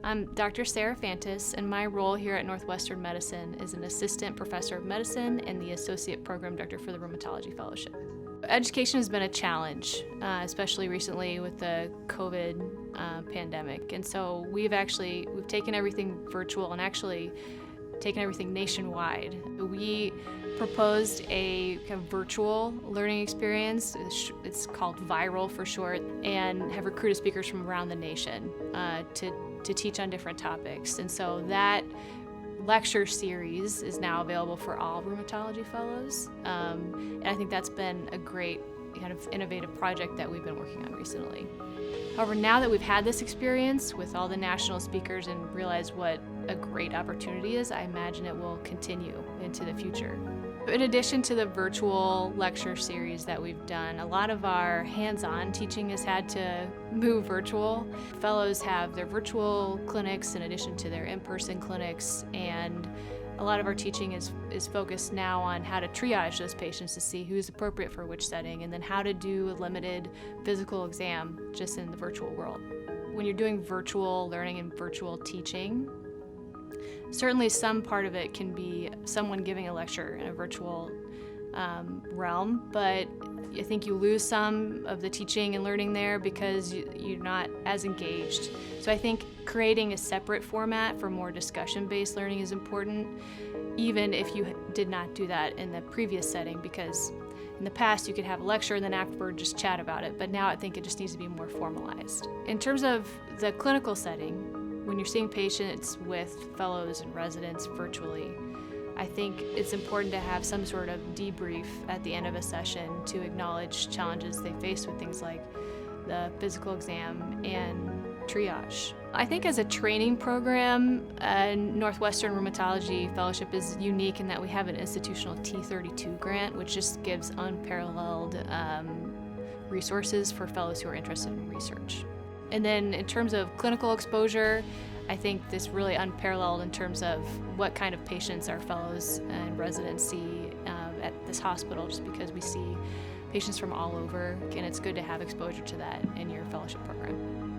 I'm Dr. Sarah Fantus, and my role here at Northwestern Medicine is an assistant professor of medicine and the associate program director for the Rheumatology Fellowship. Education has been a challenge, especially recently with the COVID pandemic, and so we've taken everything virtual and actually taken everything nationwide. We proposed a kind of virtual learning experience. It's called Viral for short, and have recruited speakers from around the nation to teach on different topics. And so that lecture series is now available for all rheumatology fellows. And I think that's been a great kind of innovative project that we've been working on recently. However, now that we've had this experience with all the national speakers and realized what a great opportunity is, I imagine it will continue into the future. In addition to the virtual lecture series that we've done, a lot of our hands-on teaching has had to move virtual. Fellows have their virtual clinics in addition to their in-person clinics, and a lot of our teaching is focused now on how to triage those patients to see who's appropriate for which setting, and then how to do a limited physical exam just in the virtual world. When you're doing virtual learning and virtual teaching, certainly some part of it can be someone giving a lecture in a virtual realm, but I think you lose some of the teaching and learning there because you're not as engaged. So I think creating a separate format for more discussion-based learning is important, even if you did not do that in the previous setting, because in the past you could have a lecture and then afterward just chat about it, but now I think it just needs to be more formalized. In terms of the clinical setting, when you're seeing patients with fellows and residents virtually, I think it's important to have some sort of debrief at the end of a session to acknowledge challenges they face with things like the physical exam and triage. I think as a training program, Northwestern Rheumatology Fellowship is unique in that we have an institutional T32 grant, which just gives unparalleled resources for fellows who are interested in research. And then in terms of clinical exposure, I think this really unparalleled in terms of what kind of patients our fellows and residents see at this hospital, just because we see patients from all over, and it's good to have exposure to that in your fellowship program.